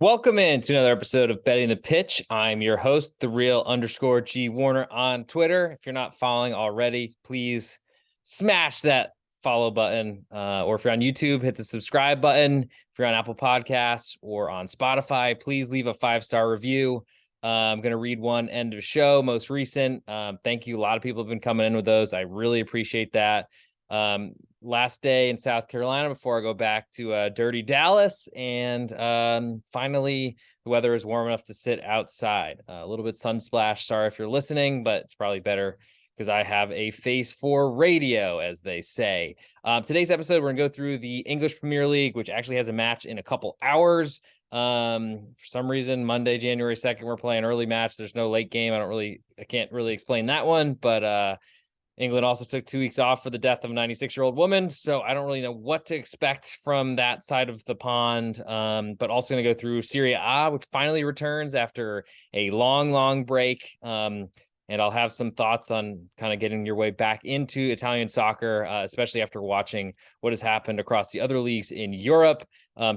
Welcome in to another episode of Betting the Pitch. I'm your host, the real _G Warner on Twitter. If you're not following already, please smash that follow button. Or if you're on YouTube, hit the subscribe button. If you're on Apple Podcasts or on Spotify, please leave a 5-star review. I'm going to read one end of show, most recent. Thank you. A lot of people have been coming in with those. I really appreciate that. Last day in South Carolina before I go back to dirty Dallas, and finally the weather is warm enough to sit outside. A little bit sunsplash. Sorry if you're listening, but it's probably better because I have a face for radio, as they say. Today's episode, we're gonna go through the English Premier League, which actually has a match in a couple hours. For some reason, Monday, January 2nd, we're playing early match. There's no late game. I can't really explain that one, but England also took 2 weeks off for the death of a 96-year-old woman, so I don't really know what to expect from that side of the pond. But also going to go through Serie A, which finally returns after a long break. And I'll have some thoughts on kind of getting your way back into Italian soccer, especially after watching what has happened across the other leagues in Europe.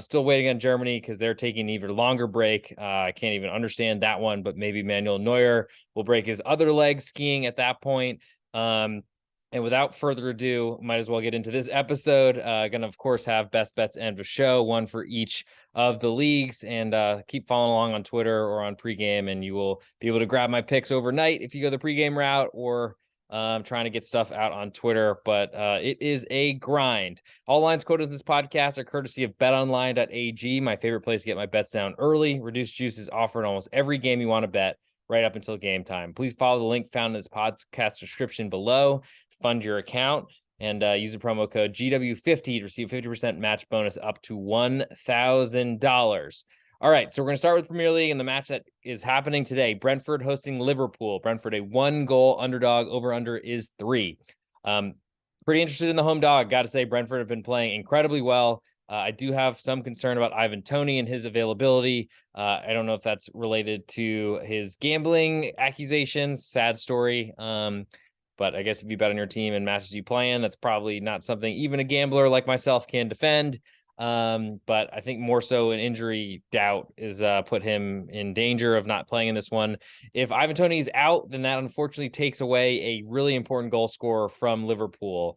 Still waiting on Germany because they're taking an even longer break. I can't even understand that one, but maybe Manuel Neuer will break his other leg skiing at that point. And without further ado, might as well get into this episode. Gonna, of course, have best bets end of show, one for each of the leagues, and keep following along on Twitter or on pregame, and you will be able to grab my picks overnight if you go the pregame route, or trying to get stuff out on Twitter. But it is a grind. All lines quoted in this podcast are courtesy of betonline.ag, my favorite place to get my bets down early. Reduced juice is offered in almost every game you want to bet, right up until game time. Please follow the link found in this podcast description below to fund your account, and use the promo code GW50 to receive 50% match bonus up to $1,000. All right, so we're going to start with Premier League and the match that is happening today. Brentford hosting Liverpool. Brentford, a 1-goal underdog. Over-under is 3. Pretty interested in the home dog. Got to say, Brentford have been playing incredibly well. I do have some concern about Ivan Toney and his availability. I don't know if that's related to his gambling accusations. Sad story. But I guess if you bet on your team and matches you play in, that's probably not something even a gambler like myself can defend. But I think more so an injury doubt is put him in danger of not playing in this one. If Ivan Toney's out, then that unfortunately takes away a really important goal scorer from Liverpool.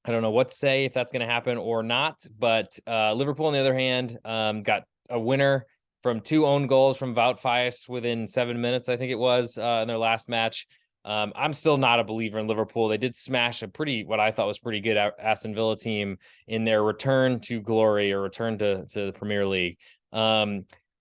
I don't know what to say if that's going to happen or not, but Liverpool, on the other hand, got a winner from 2 own goals from Wout Faes within 7 minutes, I think it was, in their last match. I'm still not a believer in Liverpool. They did smash what I thought was pretty good Aston Villa team in their return to glory, or return to the Premier League.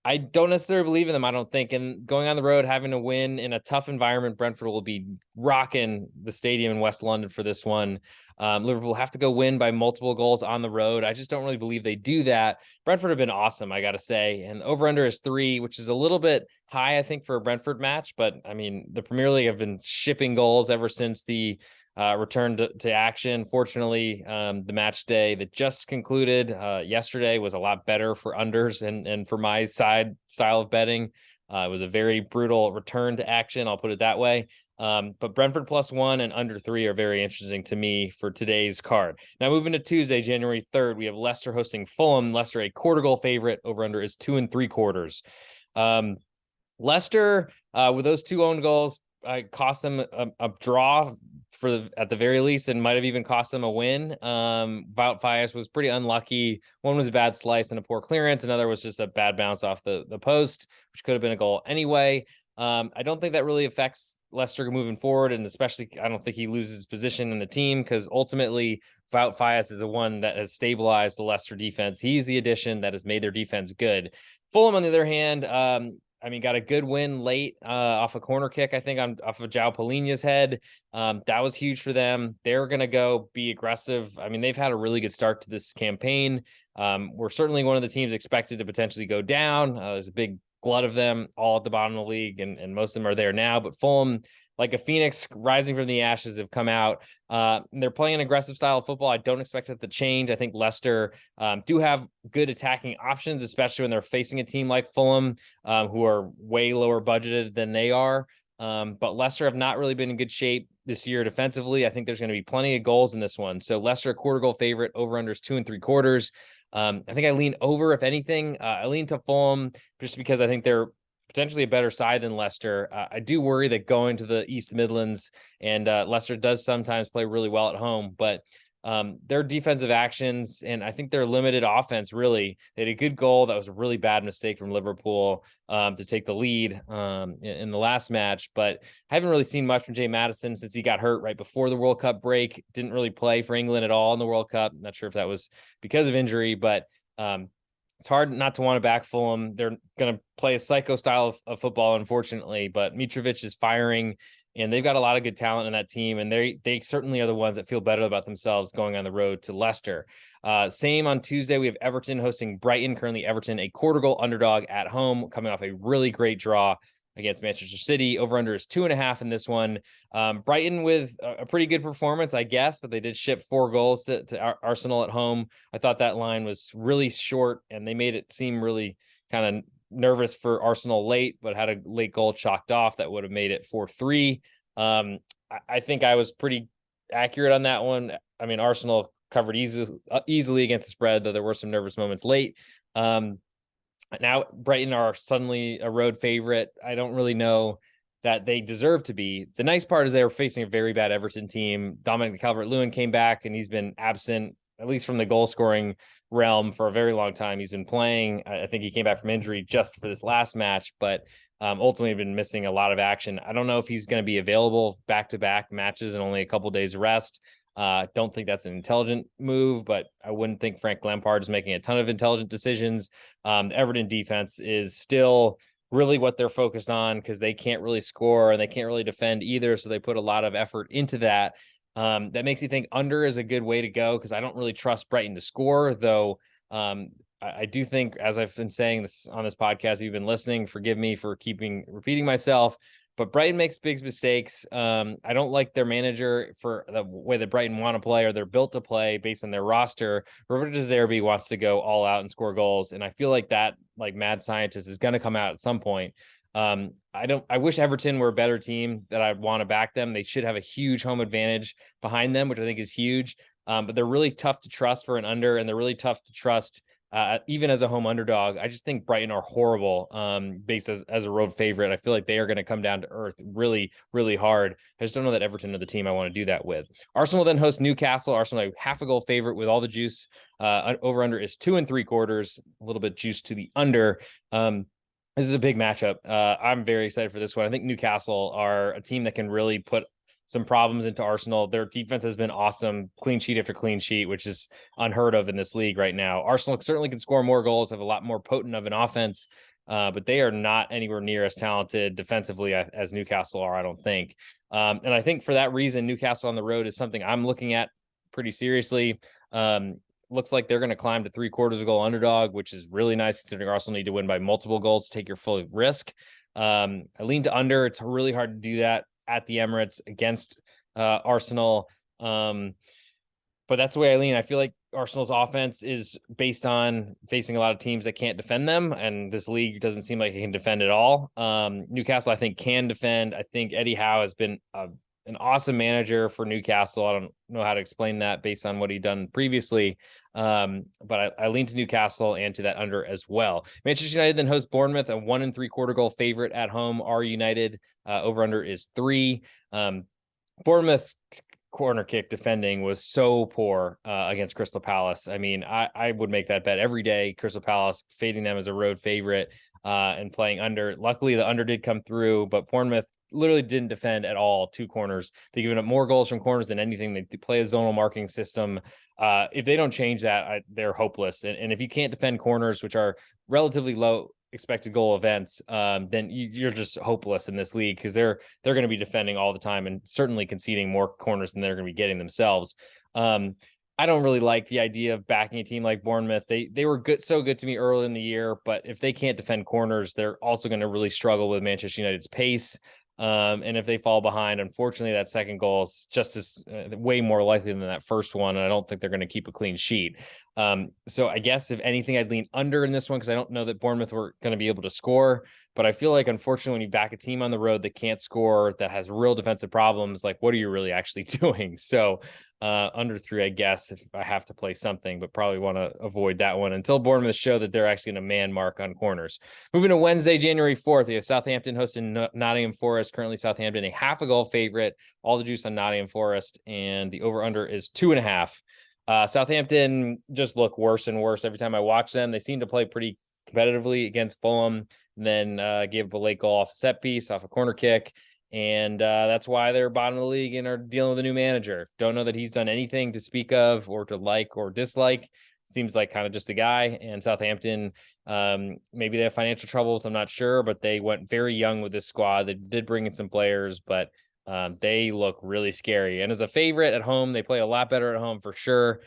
I don't necessarily believe in them, I don't think. And going on the road, having to win in a tough environment, Brentford will be rocking the stadium in West London for this one. Liverpool have to go win by multiple goals on the road. I just don't really believe they do that. Brentford have been awesome, I got to say. And over-under is 3, which is a little bit high, I think, for a Brentford match. But, I mean, the Premier League have been shipping goals ever since the return to action. Fortunately, the match day that just concluded yesterday was a lot better for unders and for my style of betting. It was a very brutal return to action, I'll put it that way. But Brentford +1 and under 3 are very interesting to me for today's card. Now, moving to Tuesday, January 3rd, we have Leicester hosting Fulham. Leicester, a quarter goal favorite. Over under is 2 3/4. Leicester, with those 2 own goals, cost them a draw at the very least, and might have even cost them a win. Wout Faes was pretty unlucky. One was a bad slice and a poor clearance. Another was just a bad bounce off the post, which could have been a goal anyway. I don't think that really affects Leicester moving forward, and especially I don't think he loses his position in the team, because ultimately Wout Faes is the one that has stabilized the Leicester defense. He's the addition that has made their defense good. Fulham, on the other hand, got a good win late off a corner kick, I think, off of João Palhinha's head. That was huge for them. They're going to go be aggressive. I mean, they've had a really good start to this campaign. We're certainly one of the teams expected to potentially go down. There's a big glut of them all at the bottom of the league, and most of them are there now. But Fulham, like a phoenix rising from the ashes, have come out. They're playing an aggressive style of football. I don't expect that to change. I think Leicester do have good attacking options, especially when they're facing a team like Fulham, who are way lower budgeted than they are. But Leicester have not really been in good shape this year defensively. I think there's going to be plenty of goals in this one. So Leicester, quarter goal favorite, over unders 2 3/4. I think I lean over, if anything. I lean to Fulham just because I think they're potentially a better side than Leicester. I do worry that going to the East Midlands, and Leicester does sometimes play really well at home, but their defensive actions and I think their limited offense, really, they had a good goal that was a really bad mistake from Liverpool to take the lead in the last match, but I haven't really seen much from Jay Maddison since he got hurt right before the World Cup break. Didn't really play for England at all in the World Cup. Not sure if that was because of injury, but it's hard not to want to back Fulham. They're going to play a psycho style of football, unfortunately, but Mitrovic is firing, and they've got a lot of good talent in that team, and they certainly are the ones that feel better about themselves going on the road to Leicester. Same on Tuesday, we have Everton hosting Brighton. Currently, Everton a quarter goal underdog at home, coming off a really great draw against Manchester City. Over under is 2.5 in this one. Brighton with a pretty good performance, I guess, but they did ship 4 goals to Arsenal at home. I thought that line was really short, and they made it seem really kind of nervous for Arsenal late, but had a late goal chalked off that would have made it 4-3. I think I was pretty accurate on that one. I mean, Arsenal covered easily against the spread, though there were some nervous moments late. Now Brighton are suddenly a road favorite. I don't really know that they deserve to be. The nice part is they were facing a very bad Everton team. Dominic Calvert-Lewin came back, and he's been absent, at least from the goal scoring realm, for a very long time. He's been playing. I think he came back from injury just for this last match, but ultimately been missing a lot of action. I don't know if he's going to be available back-to-back matches and only a couple days rest. Don't think that's an intelligent move, but I wouldn't think Frank Lampard is making a ton of intelligent decisions. The Everton defense is still really what they're focused on because they can't really score and they can't really defend either. So they put a lot of effort into that. That makes me think under is a good way to go because I don't really trust Brighton to score, though. I do think, as I've been saying this on this podcast, if you've been listening, forgive me for repeating myself, but Brighton makes big mistakes. I don't like their manager for the way that Brighton want to play or they're built to play based on their roster. Roberto De Zerbi wants to go all out and score goals, and I feel like that, like mad scientist, is going to come out at some point. I wish Everton were a better team that I'd want to back them. They should have a huge home advantage behind them, which I think is huge. But they're really tough to trust for an under, and they're really tough to trust even as a home underdog. I just think Brighton are horrible based as a road favorite. I feel like they are going to come down to earth really, really hard. I just don't know that Everton are the team I want to do that with. Arsenal then hosts Newcastle. Arsenal a half a goal favorite with all the juice. Over under is 2 3/4, a little bit juice to the under. This is a big matchup. I'm very excited for this one. I think Newcastle are a team that can really put some problems into Arsenal. Their defense has been awesome, clean sheet after clean sheet, which is unheard of in this league right now. Arsenal certainly can score more goals, have a lot more potent of an offense, but they are not anywhere near as talented defensively as Newcastle are, I don't think. And I think for that reason, Newcastle on the road is something I'm looking at pretty seriously. Looks like they're going to climb to 3/4 goal underdog, which is really nice considering Arsenal need to win by multiple goals to take your full risk. I lean to under. It's really hard to do that at the Emirates against Arsenal. But that's the way I lean. I feel like Arsenal's offense is based on facing a lot of teams that can't defend them, and this league doesn't seem like it can defend at all. Newcastle, I think, can defend. I think Eddie Howe has been an awesome manager for Newcastle. I don't know how to explain that based on what he'd done previously. But I lean to Newcastle and to that under as well. Manchester United then hosts Bournemouth, a 1 3/4 goal favorite at home. Are United over under is 3. Bournemouth's corner kick defending was so poor against Crystal Palace. I mean, I would make that bet every day. Crystal Palace fading them as a road favorite and playing under. Luckily, the under did come through, but Bournemouth literally didn't defend at all 2 corners. They've given up more goals from corners than anything. They play a zonal marking system. If they don't change that, they're hopeless. And if you can't defend corners, which are relatively low expected goal events, then you're just hopeless in this league because they're going to be defending all the time and certainly conceding more corners than they're going to be getting themselves. I don't really like the idea of backing a team like Bournemouth. They were so good to me early in the year, but if they can't defend corners, they're also going to really struggle with Manchester United's pace. And if they fall behind, unfortunately, that second goal is just as way more likely than that first one. And I don't think they're going to keep a clean sheet. So I guess if anything, I'd lean under in this one because I don't know that Bournemouth were going to be able to score. But I feel like, unfortunately, when you back a team on the road that can't score, that has real defensive problems, like what are you really actually doing? So under 3, I guess, if I have to play something, but probably want to avoid that one until Bournemouth show that they're actually going to man mark on corners. Moving to Wednesday, January 4th, we have Southampton hosting Nottingham Forest. Currently, Southampton a half a goal favorite. All the juice on Nottingham Forest, and the over/under is 2.5. Southampton just look worse and worse every time I watch them. They seem to play pretty competitively against Fulham, and then give a late goal off a set piece, off a corner kick. And that's why they're bottom of the league and are dealing with a new manager. Don't know that he's done anything to speak of or to like or dislike. Seems like kind of just a guy. And Southampton, maybe they have financial troubles. I'm not sure, but they went very young with this squad. They did bring in some players, but they look really scary. And as a favorite at home, they play a lot better at home for sure.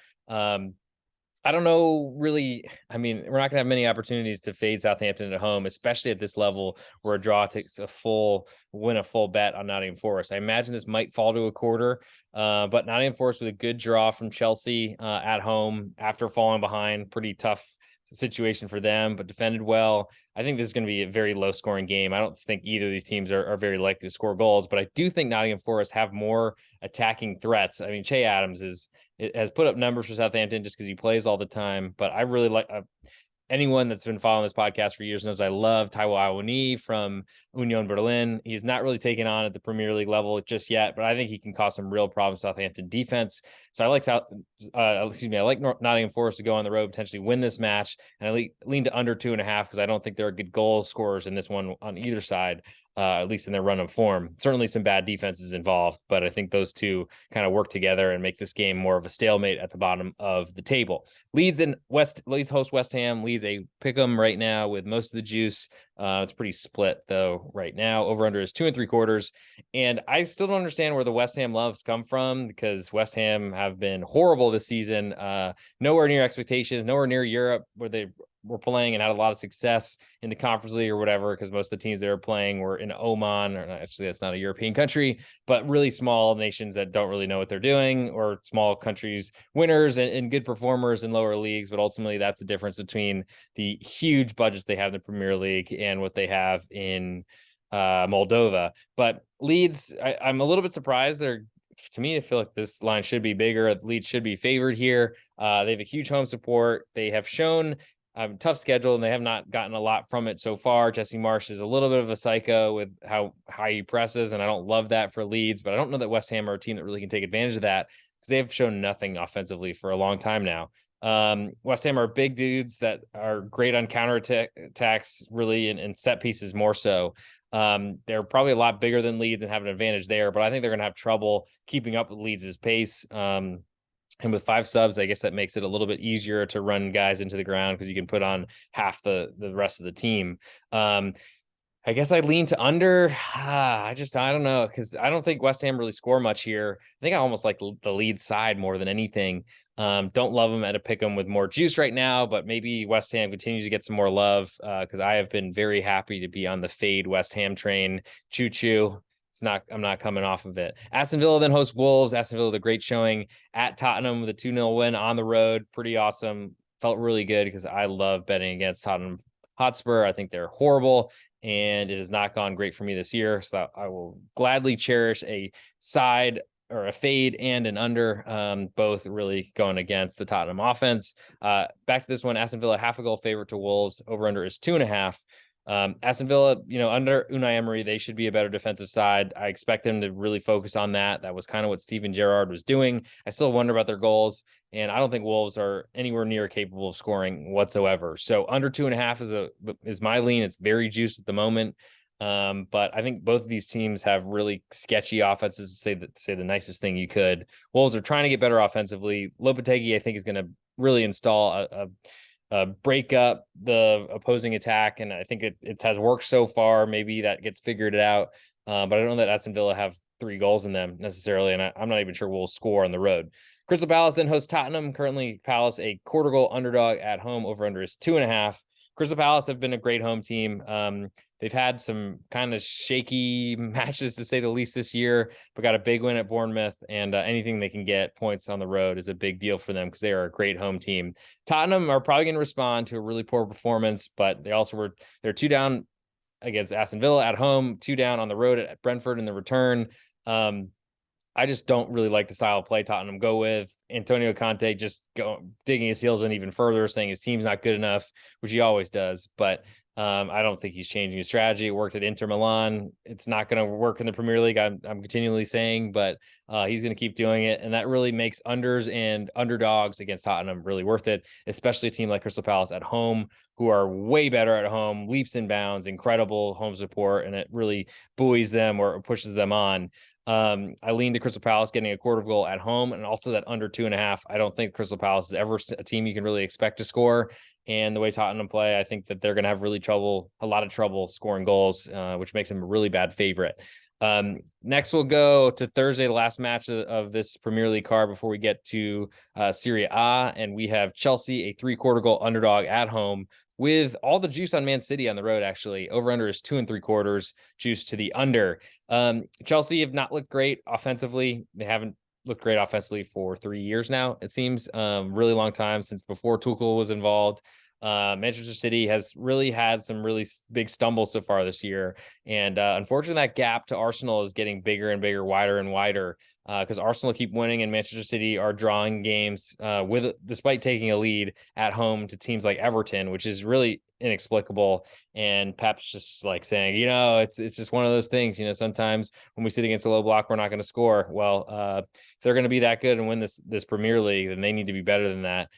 I don't know really. I mean, we're not going to have many opportunities to fade Southampton at home, especially at this level where a draw takes a full bet on Nottingham Forest. I imagine this might fall to a quarter, but Nottingham Forest with a good draw from Chelsea at home after falling behind. Pretty tough situation for them, but defended well. I think this is going to be a very low scoring game. I don't think either of these teams are very likely to score goals, but I do think Nottingham Forest have more attacking threats. I mean, Che Adams has put up numbers for Southampton just because he plays all the time, but I really like anyone that's been following this podcast for years knows I love Taiwo Awoniyi from Union Berlin. He's not really taken on at the Premier League level just yet, but I think he can cause some real problems Southampton defense. So I like I like Nottingham Forest to go on the road, potentially win this match, and I lean to under 2.5 because I don't think there are good goal scorers in this one on either side. At least in their run of form. Certainly some bad defenses involved, but I think those two kind of work together and make this game more of a stalemate at the bottom of the table. Leeds host West Ham. Leeds a pick 'em right now with most of the juice. It's pretty split though right now. Over under is 2 3/4. And I still don't understand where the West Ham loves come from because West Ham have been horrible this season. Nowhere near expectations, nowhere near Europe where they were playing and had a lot of success in the Conference League or whatever, because most of the teams they were playing were in Oman, or actually that's not a European country, but really small nations that don't really know what they're doing, or small countries, winners and good performers in lower leagues. But ultimately, that's the difference between the huge budgets they have in the Premier League and what they have in Moldova. But Leeds, I'm a little bit surprised. To me, I feel like this line should be bigger. Leeds should be favored here. They have a huge home support. They have shown tough schedule, and they have not gotten a lot from it so far. Jesse Marsch is a little bit of a psycho with how high he presses, and I don't love that for Leeds, but I don't know that West Ham are a team that really can take advantage of that because they have shown nothing offensively for a long time now. West Ham are big dudes that are great on counter attacks, really, and set pieces more so. They're probably a lot bigger than Leeds and have an advantage there, but I think they're going to have trouble keeping up with Leeds' pace. And with 5 subs, I guess that makes it a little bit easier to run guys into the ground because you can put on half the rest of the team. I guess I lean to under. I don't know, because I don't think West Ham really score much here. I think I almost like the lead side more than anything. Don't love them at a pick 'em with more juice right now, but maybe West Ham continues to get some more love because I have been very happy to be on the fade West Ham train. Choo choo. I'm not coming off of it. Aston Villa then hosts Wolves. Aston Villa, the great showing at Tottenham with a 2-0 win on the road. Pretty awesome. Felt really good because I love betting against Tottenham Hotspur. I think they're horrible, and it has not gone great for me this year. So I will gladly cherish a side or a fade and an under, both really going against the Tottenham offense. Back to this one, Aston Villa, half a goal favorite to Wolves. Over under is 2.5. Aston Villa, under Unai Emery, they should be a better defensive side. I expect them to really focus on that. That was kind of what Steven Gerrard was doing. I still wonder about their goals, and I don't think Wolves are anywhere near capable of scoring whatsoever. So under 2.5 is my lean. It's very juiced at the moment. But I think both of these teams have really sketchy offenses, to say the nicest thing you could. Wolves are trying to get better offensively. Lopetegui, I think, is going to really install break up the opposing attack, and I think it has worked so far. Maybe that gets figured out, but I don't know that Aston Villa have 3 goals in them necessarily, and I'm not even sure we'll score on the road. Crystal Palace then hosts Tottenham. Currently, Palace a quarter goal underdog at home. Over under is 2.5. Crystal Palace have been a great home team. They've had some kind of shaky matches, to say the least, this year, but got a big win at Bournemouth, and anything they can get points on the road is a big deal for them because they are a great home team. Tottenham are probably going to respond to a really poor performance, but they're 2 down against Aston Villa at home, 2 down on the road at Brentford in the return. I just don't really like the style of play Tottenham go with. Antonio Conte just digging his heels in even further, saying his team's not good enough, which he always does. But I don't think he's changing his strategy. It worked at Inter Milan. It's not going to work in the Premier League. I'm continually saying, but he's going to keep doing it. And that really makes unders and underdogs against Tottenham really worth it, especially a team like Crystal Palace at home, who are way better at home, leaps and bounds, incredible home support, and it really buoys them or pushes them on. I lean to Crystal Palace getting a quarter of goal at home, and also that under 2.5. I don't think Crystal Palace is ever a team you can really expect to score. And the way Tottenham play, I think that they're going to have a lot of trouble scoring goals, which makes them a really bad favorite. Next, we'll go to Thursday, the last match of this Premier League card before we get to Serie A, and we have Chelsea, a 3/4 goal underdog at home, with all the juice on Man City on the road. Actually, over under is 2 3/4, juice to the under. Chelsea have not looked great offensively. They haven't looked great offensively for 3 years now. It seems really long time since before Tuchel was involved. Manchester City has really had some really big stumbles so far this year. And unfortunately, that gap to Arsenal is getting bigger and bigger, wider and wider, because Arsenal keep winning and Manchester City are drawing games despite taking a lead at home to teams like Everton, which is really inexplicable. And Pep's just like saying, it's just one of those things. Sometimes when we sit against a low block, we're not going to score. Well, if they're going to be that good and win this Premier League, then they need to be better than that.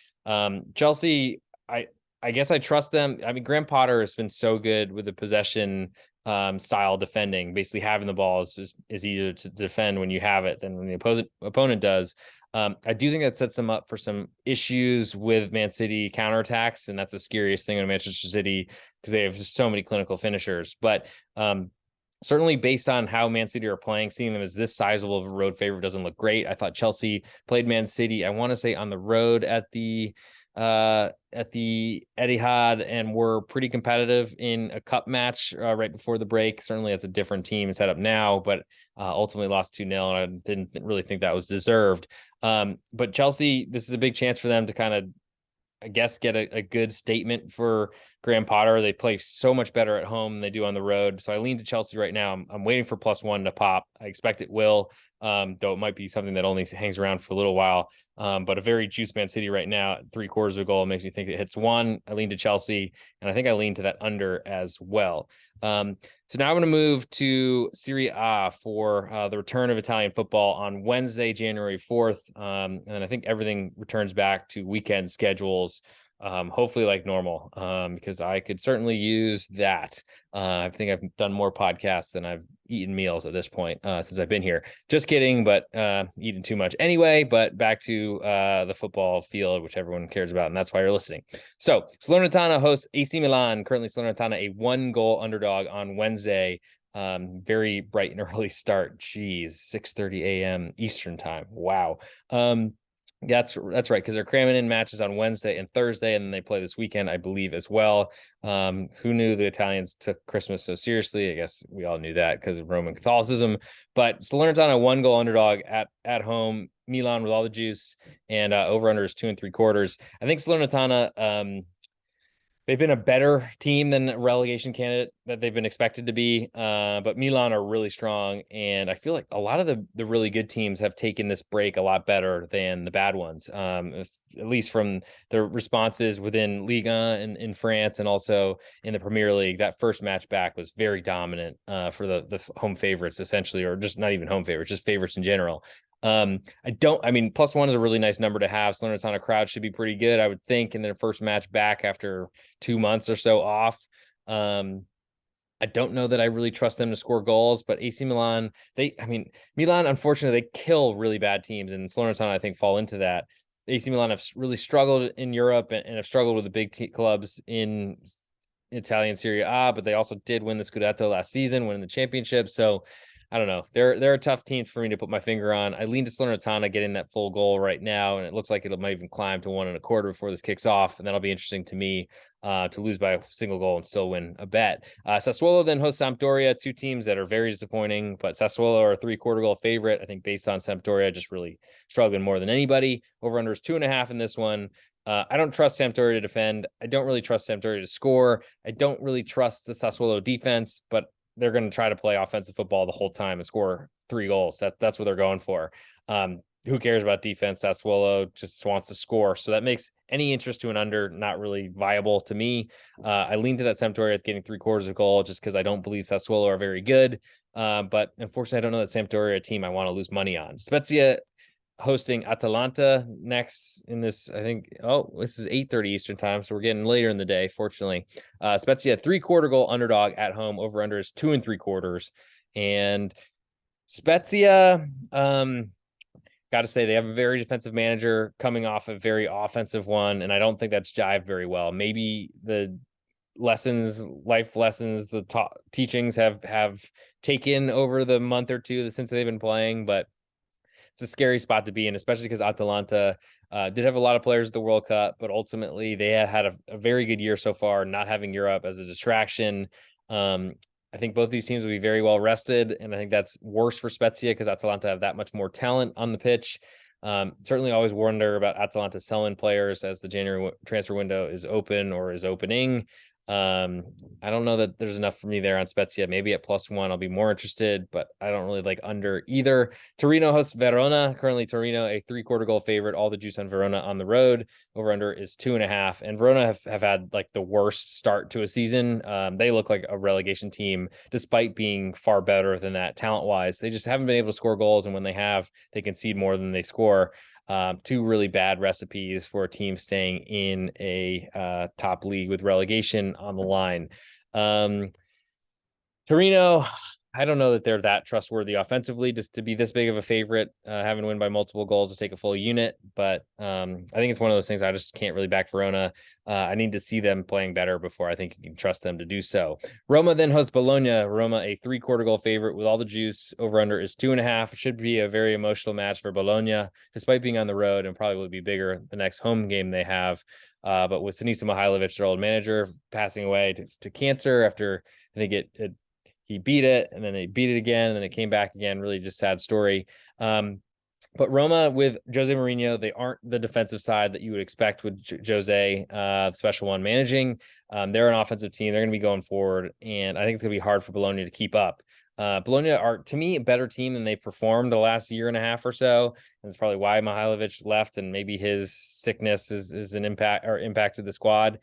Chelsea, I guess I trust them. I mean, Graham Potter has been so good with the possession style defending. Basically, having the ball is easier to defend when you have it than when the opponent does. I do think that sets them up for some issues with Man City counterattacks, and that's the scariest thing in Manchester City because they have just so many clinical finishers. But certainly based on how Man City are playing, seeing them as this sizable of a road favorite doesn't look great. I thought Chelsea played Man City, I want to say, on the road at the Etihad, and were pretty competitive in a cup match right before the break. Certainly it's a different team set up now, but ultimately lost 2-0, and I didn't really think that was deserved. But Chelsea, this is a big chance for them to kind of, I guess, get a good statement for Graham Potter. They play so much better at home than they do on the road. So I lean to Chelsea right now. I'm waiting for +1 to pop. I expect it will, though it might be something that only hangs around for a little while. But a very juiced Man City right now at 3/4 of a goal makes me think it hits 1. I lean to Chelsea, and I think I lean to that under as well. So now I'm going to move to Serie A for the return of Italian football on Wednesday, January 4th. And I think everything returns back to weekend schedules, hopefully like normal, because I could certainly use that. I think I've done more podcasts than I've eaten meals at this point since I've been here. Just kidding, but eating too much anyway. But back to the football field, which everyone cares about, and that's why you're listening. So Salernitana hosts AC Milan. Currently Salernitana a 1-goal underdog on Wednesday. Very bright and early start. Geez, 6:30 a.m. Eastern time. Wow. That's right, because they're cramming in matches on Wednesday and Thursday, and then they play this weekend, I believe, as well. Who knew the Italians took Christmas so seriously? I guess we all knew that because of Roman Catholicism. But Salernitana, 1-goal underdog at home. Milan with all the juice, and over under is 2 3/4. I think Salernitana, they've been a better team than a relegation candidate that they've been expected to be. But Milan are really strong. And I feel like a lot of the really good teams have taken this break a lot better than the bad ones, at least from their responses within Liga in France and also in the Premier League. That first match back was very dominant for the home favorites, essentially, or just not even home favorites, just favorites in general. +1 is a really nice number to have. Salernitana crowd should be pretty good, I would think, in their first match back after 2 months or so off. I don't know that I really trust them to score goals, but AC Milan, Milan, unfortunately, they kill really bad teams, and Salernitana, I think, fall into that. AC Milan have really struggled in Europe and have struggled with the big clubs in Italian Serie A, but they also did win the Scudetto last season, winning the championship. So I don't know. They're a tough team for me to put my finger on. I lean to Salernitana getting that full goal right now, and it looks like it might even climb to 1.25 before this kicks off, and that'll be interesting to me to lose by a single goal and still win a bet. Sassuolo then hosts Sampdoria, two teams that are very disappointing, but Sassuolo are a 3/4 goal favorite. I think based on Sampdoria just really struggling more than anybody. Over under is 2.5 in this one. I don't trust Sampdoria to defend. I don't really trust Sampdoria to score. I don't really trust the Sassuolo defense, but they're going to try to play offensive football the whole time and score 3 goals. That's what they're going for. Who cares about defense? Sassuolo just wants to score. So that makes any interest to an under not really viable to me. I lean to that Sampdoria getting 3/4 of goal just because I don't believe Sassuolo are very good. But unfortunately, I don't know that Sampdoria a team I want to lose money on. Spezia hosting Atalanta next in this, I think, this is 8:30 Eastern time, so we're getting later in the day, fortunately. Spezia 3/4 goal underdog at home, over under is 2.75. And Spezia, got to say, they have a very defensive manager coming off a very offensive one, and I don't think that's jived very well. Maybe the life lessons, the teachings have taken over the month or two since they've been playing, but it's a scary spot to be in, especially because Atalanta did have a lot of players at the World Cup, but ultimately they had a very good year so far, not having Europe as a distraction. I think both these teams will be very well rested, and I think that's worse for Spezia because Atalanta have that much more talent on the pitch. Certainly always wonder about Atalanta selling players as the January transfer window is open or is opening. I don't know that there's enough for me there on Spezia. Maybe at +1 I'll be more interested, but I don't really like under either. Torino hosts Verona. Currently Torino a 3/4 goal favorite. All the juice on Verona on the road. Over under is 2.5. And Verona have had like the worst start to a season. They look like a relegation team despite being far better than that talent wise. They just haven't been able to score goals, and when they have, they concede more than they score. Two really bad recipes for a team staying in a top league with relegation on the line. Torino, I don't know that they're that trustworthy offensively just to be this big of a favorite, having to win by multiple goals to take a full unit. But I think it's one of those things I just can't really back Verona. I need to see them playing better before I think you can trust them to do so. Roma then hosts Bologna. Roma a 3/4 goal favorite with all the juice. Over under is 2.5. It should be a very emotional match for Bologna, despite being on the road, and probably will be bigger the next home game they have. But with Sinisa Mihajlovic, their old manager, passing away to cancer after I think he beat it, and then they beat it again, and then it came back again. Really just sad story. But Roma with Jose Mourinho, they aren't the defensive side that you would expect with Jose, the special one, managing. They're an offensive team. They're going to be going forward, and I think it's going to be hard for Bologna to keep up. Bologna are, to me, a better team than they performed the last year and a half or so, and it's probably why Mihajlovic left, and maybe his sickness is an impact or impacted the squad.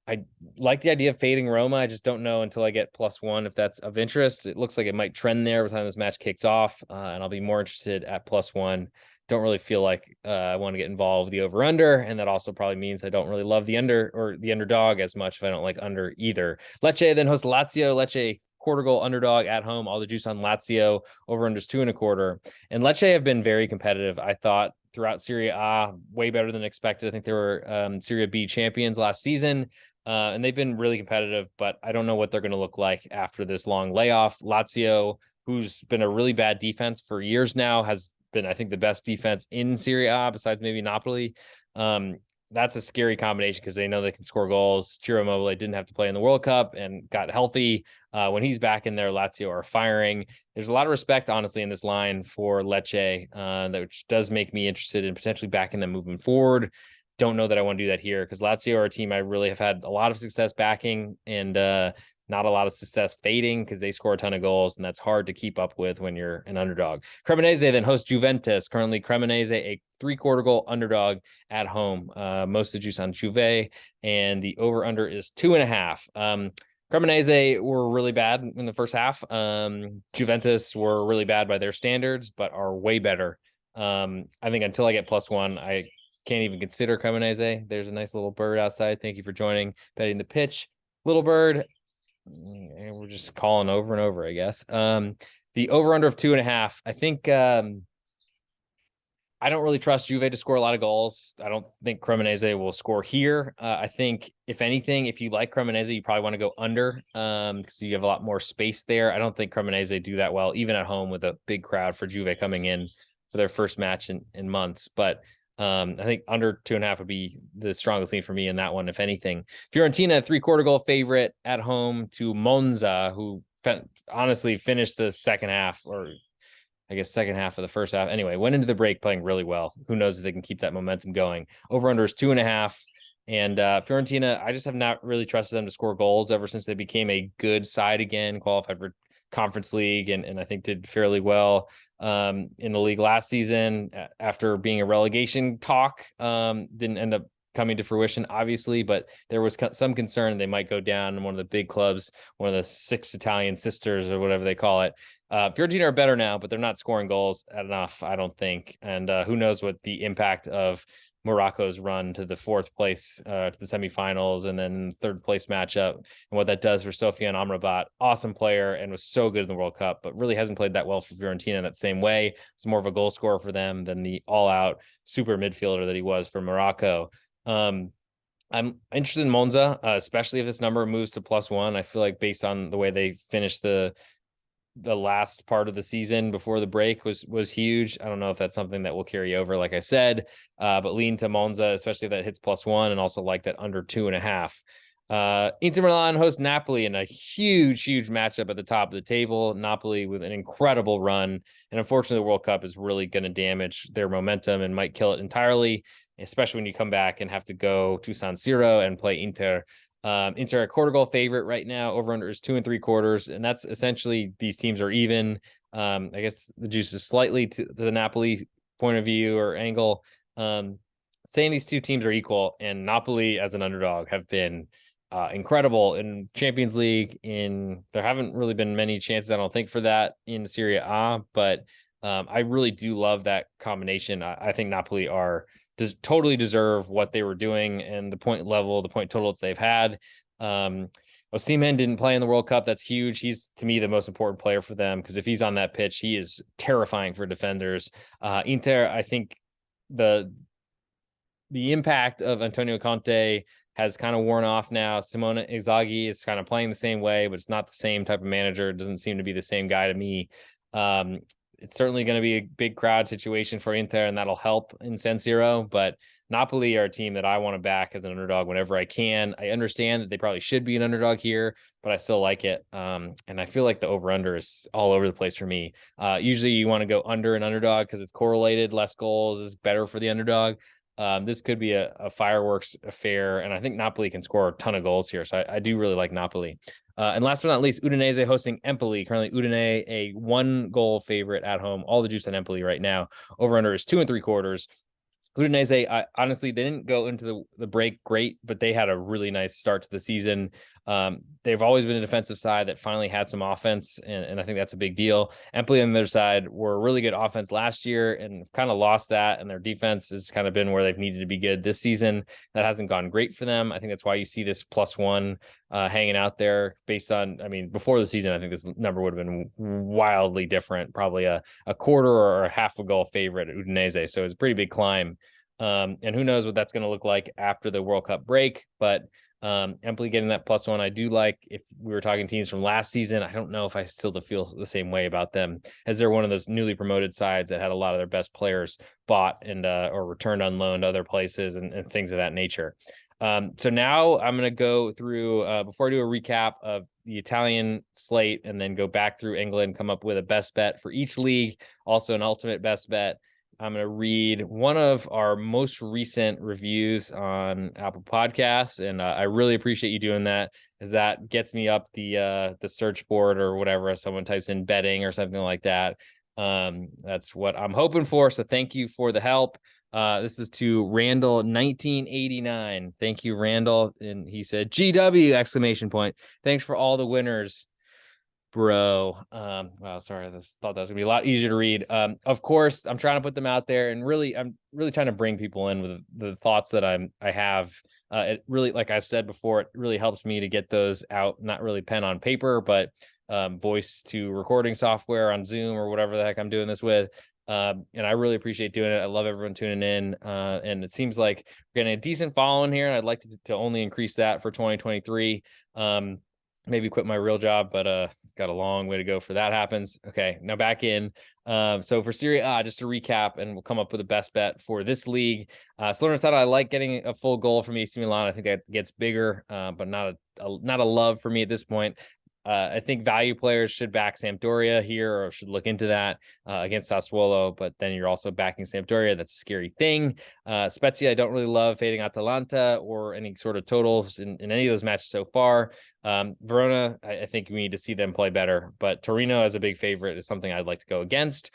I like the idea of fading Roma. I just don't know until I get +1 if that's of interest. It looks like it might trend there by the time this match kicks off, and I'll be more interested at +1. Don't really feel like I want to get involved with the over-under, and that also probably means I don't really love the under or the underdog as much if I don't like under either. Lecce then hosts Lazio. Lecce 1/4 goal underdog at home. All the juice on Lazio. Over-under is 2.25. And Lecce have been very competitive, I thought, throughout Serie A, way better than expected. I think they were Serie B champions last season. And they've been really competitive, but I don't know what they're going to look like after this long layoff. Lazio, who's been a really bad defense for years now, has been, I think, the best defense in Serie A besides maybe Napoli. That's a scary combination because they know they can score goals. Ciro Immobile didn't have to play in the World Cup and got healthy. When he's back in there, Lazio are firing. There's a lot of respect, honestly, in this line for Lecce, which does make me interested in potentially backing them moving forward. Don't know that I want to do that here because Lazio are a team I really have had a lot of success backing and not a lot of success fading because they score a ton of goals, and that's hard to keep up with when you're an underdog. Cremonese then hosts Juventus. Currently, Cremonese a 3/4 goal underdog at home. Most of the juice on Juve, and the over-under is 2.5. Cremonese were really bad in the first half. Juventus were really bad by their standards, but are way better. I think until I get +1, I can't even consider Cremonese. There's a nice little bird outside. Thank you for joining, betting the pitch. Little bird. And we're just calling over and over, I guess. The over-under of 2.5. I think I don't really trust Juve to score a lot of goals. I don't think Cremonese will score here. I think, if anything, if you like Cremonese, you probably want to go under because you have a lot more space there. I don't think Cremonese do that well, even at home with a big crowd for Juve coming in for their first match in months. But I think under 2.5 would be the strongest lean for me in that one, if anything. Fiorentina, 3/4 goal favorite at home to Monza, who honestly finished the second half, or I guess second half of the first half. Anyway, went into the break playing really well. Who knows if they can keep that momentum going. Over under is 2.5. And Fiorentina, I just have not really trusted them to score goals ever since they became a good side again, qualified for Conference League, and I think did fairly well in the league last season after being a relegation talk. Didn't end up coming to fruition, obviously, but there was some concern they might go down in one of the big clubs, one of the 6 Italian sisters or whatever they call it. Fiorentina are better now, but they're not scoring goals enough, I don't think. And who knows what the impact of Morocco's run to the 4th place, to the semifinals, and then 3rd place matchup, and what that does for Sofiane Amrabat. Awesome player and was so good in the World Cup, but really hasn't played that well for Fiorentina in that same way. It's more of a goal scorer for them than the all-out super midfielder that he was for Morocco. I'm interested in Monza, especially if this number moves to +1. I feel like based on the way they finished the last part of the season before the break was huge. I don't know if that's something that will carry over, like I said, but lean to Monza, especially if that hits +1, and also like that under 2.5. Inter Milan host Napoli in a huge matchup at the top of the table. Napoli with an incredible run, and unfortunately the World Cup is really going to damage their momentum and might kill it entirely, especially when you come back and have to go to San Siro and play Inter. Inter a 1/4 goal favorite right now. Over under is 2 3/4, and that's essentially these teams are even. I guess the juice is slightly to the Napoli point of view or angle. Saying these 2 teams are equal, and Napoli as an underdog have been incredible in Champions League. There haven't really been many chances, I don't think, for that in Serie A, but I really do love that combination. I think Napoli totally deserve what they were doing and the point total that they've had. Osimhen didn't play in the World Cup. That's huge. He's, to me, the most important player for them, because if he's on that pitch, he is terrifying for defenders. Inter, I think the impact of Antonio Conte has kind of worn off now. Simone Inzaghi is kind of playing the same way, but it's not the same type of manager. It doesn't seem to be the same guy to me. It's certainly going to be a big crowd situation for Inter, and that'll help in San Siro. But Napoli are a team that I want to back as an underdog whenever I can. I understand that they probably should be an underdog here, but I still like it. And I feel like the over-under is all over the place for me. Usually you want to go under an underdog because it's correlated. Less goals is better for the underdog. This could be a fireworks affair, and I think Napoli can score a ton of goals here. So I do really like Napoli. And last but not least, Udinese hosting Empoli. Currently, Udine a 1-goal favorite at home. All the juice on Empoli right now. Over under is 2 3/4. Udinese, honestly, they didn't go into the break great, but they had a really nice start to the season. They've always been a defensive side that finally had some offense, and I think that's a big deal. Empoli on their side were a really good offense last year and kind of lost that, and their defense has kind of been where they've needed to be good this season. That hasn't gone great for them. I think that's why you see this +1 hanging out there based on, before the season, I think this number would have been wildly different, probably a 1/4 or a half a goal favorite at Udinese. So it's a pretty big climb. And who knows what that's going to look like after the World Cup break, but Empoli getting that +1, I do like. If we were talking teams from last season, I don't know if I still feel the same way about them, as they're one of those newly promoted sides that had a lot of their best players bought and or returned on loan to other places and things of that nature. So now I'm going to go through, before I do a recap of the Italian slate, and then go back through England, come up with a best bet for each league, also an ultimate best bet. I'm going to read one of our most recent reviews on Apple Podcasts, and I really appreciate you doing that, as that gets me up the search board or whatever. If someone types in betting or something like that, that's what I'm hoping for. So thank you for the help. This is to Randall 1989. Thank you, Randall. And he said, GW exclamation point. Thanks for all the winners, bro. Wow, sorry. I thought that was gonna be a lot easier to read. Of course, I'm trying to put them out there, and I'm really trying to bring people in with the thoughts that I have. It really, like I've said before, it really helps me to get those out, not really pen on paper, but voice to recording software on Zoom or whatever the heck I'm doing this with. And I really appreciate doing it. I love everyone tuning in. And it seems like we're getting a decent following here, and I'd like to only increase that for 2023. Maybe quit my real job, but it's got a long way to go for that happens. Okay, now back in. So for Serie A, just to recap, and we'll come up with a best bet for this league. Salernitana, I like getting a full goal from AC Milan. I think that gets bigger, but not a love for me at this point. I think value players should back Sampdoria here, or should look into that against Sassuolo, but then you're also backing Sampdoria. That's a scary thing. Spezia, I don't really love fading Atalanta or any sort of totals in any of those matches so far. Verona, I think we need to see them play better, but Torino as a big favorite is something I'd like to go against.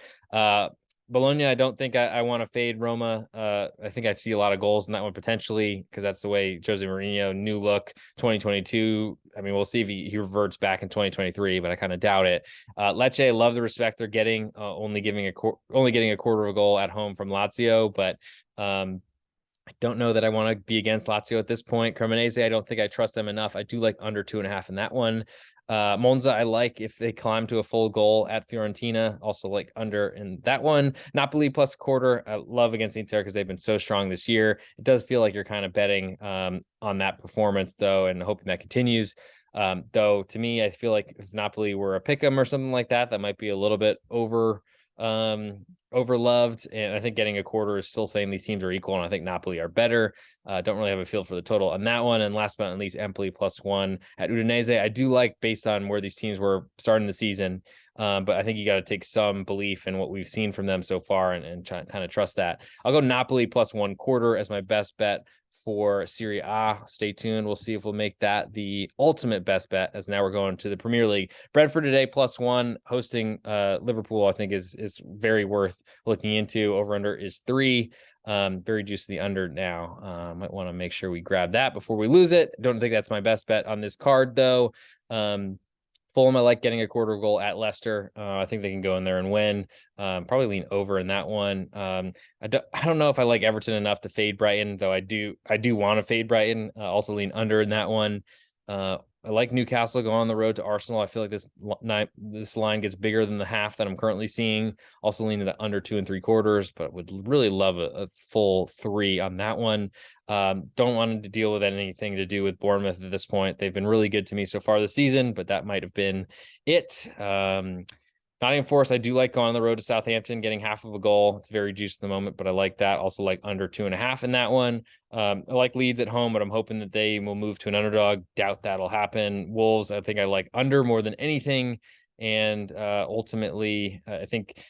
Bologna, I don't think I want to fade Roma. I think I see a lot of goals in that one potentially, because that's the way Jose Mourinho, new look 2022. I mean, we'll see if he reverts back in 2023, but I kind of doubt it. Lecce, I love the respect they're getting, only getting a quarter of a goal at home from Lazio, but I don't know that I want to be against Lazio at this point. Cremonese, I don't think I trust them enough. I do like under 2.5 in that one. Monza, I like if they climb to a full goal at Fiorentina. Also like under in that one. Napoli plus a quarter. I love against Inter because they've been so strong this year. It does feel like you're kind of betting on that performance though, and hoping that continues. Though to me, I feel like if Napoli were a pick'em or something like that, that might be a little bit overloved, and I think getting a quarter is still saying these teams are equal, and I think Napoli are better. Don't really have a feel for the total on that one. And last but not least, Empoli +1 at Udinese. I do like based on where these teams were starting the season, but I think you got to take some belief in what we've seen from them so far and kind of trust that. I'll go Napoli +1/4 as my best bet for Serie A. Stay tuned. We'll see if we'll make that the ultimate best bet, as now we're going to the Premier League. Brentford today +1 hosting Liverpool, I think is very worth looking into. Over under is 3. Very juicy the under now. Might want to make sure we grab that before we lose it. Don't think that's my best bet on this card though. Fulham, I like getting a quarter goal at Leicester. I think they can go in there and win. Probably lean over in that one. I don't know if I like Everton enough to fade Brighton, though I do want to fade Brighton. Also lean under in that one. I like Newcastle going on the road to Arsenal. I feel like this line gets bigger than the half that I'm currently seeing. Also leaning to under 2 3/4, but would really love a full 3 on that one. Don't want to deal with anything to do with Bournemouth at this point. They've been really good to me so far this season, but that might have been it. Nottingham Forest, I do like going on the road to Southampton, getting half of a goal. It's very juiced at the moment, but I like that. Also like under 2.5 in that one. I like Leeds at home, but I'm hoping that they will move to an underdog. Doubt that'll happen. Wolves, I think I like under more than anything. And ultimately, I think,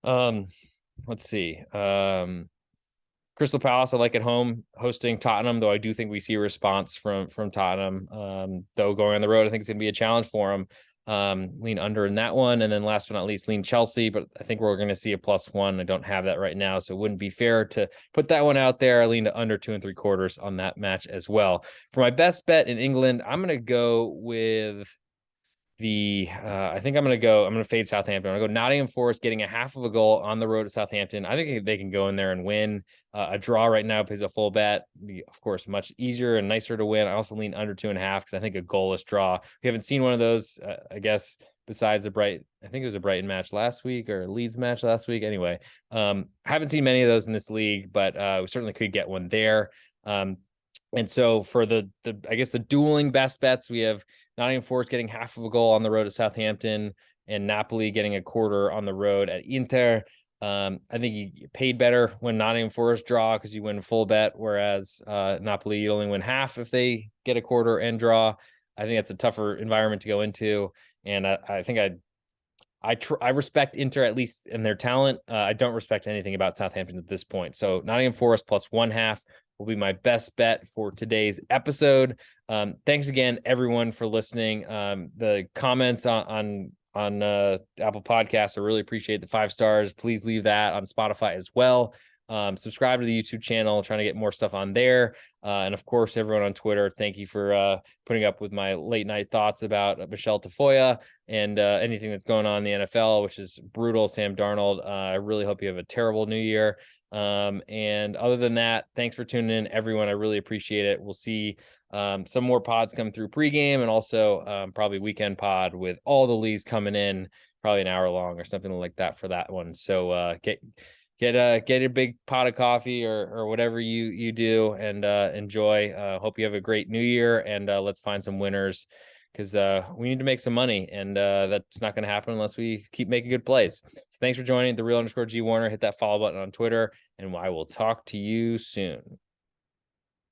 let's see. Crystal Palace, I like at home hosting Tottenham, though I do think we see a response from Tottenham. Though going on the road, I think it's going to be a challenge for them. Lean under in that one. And then last but not least, lean Chelsea, but I think we're going to see a +1. I don't have that right now, so it wouldn't be fair to put that one out there. I lean to under 2 3/4 on that match as well. For my best bet in England, I'm going to go with I think I'm going to fade Southampton. I'm going to go Nottingham Forest getting a half of a goal on the road to Southampton. I think they can go in there and win. A draw right now pays a full bet. Be, of course, much easier and nicer to win. I also lean under 2.5 because I think a goalless draw. We haven't seen one of those, I guess, besides I think it was a Brighton match last week or a Leeds match last week. Anyway, haven't seen many of those in this league, but we certainly could get one there. And so for the dueling best bets, we have Nottingham Forest getting half of a goal on the road to Southampton, and Napoli getting a quarter on the road at Inter. I think you paid better when Nottingham Forest draw because you win full bet, whereas Napoli, you only win half if they get a quarter and draw. I think that's a tougher environment to go into, and I think I respect Inter at least in their talent. I don't respect anything about Southampton at this point. So Nottingham Forest +1/2 will be my best bet for today's episode. Thanks again, everyone, for listening. The comments on Apple Podcasts, I really appreciate the 5 stars. Please leave that on Spotify as well. Subscribe to the YouTube channel, trying to get more stuff on there. And of course, everyone on Twitter, thank you for putting up with my late night thoughts about Michelle Tafoya and anything that's going on in the NFL, which is brutal. Sam Darnold, I really hope you have a terrible new year. And other than that, thanks for tuning in, everyone. I really appreciate it. We'll see some more pods come through pregame, and also probably weekend pod with all the leagues coming in probably an hour long or something like that for that one. So get a big pot of coffee or whatever you do, and enjoy. Hope you have a great new year, and let's find some winners, because we need to make some money, and that's not going to happen unless we keep making good plays. So thanks for joining the real_G Warner. Hit that follow button on Twitter, and I will talk to you soon.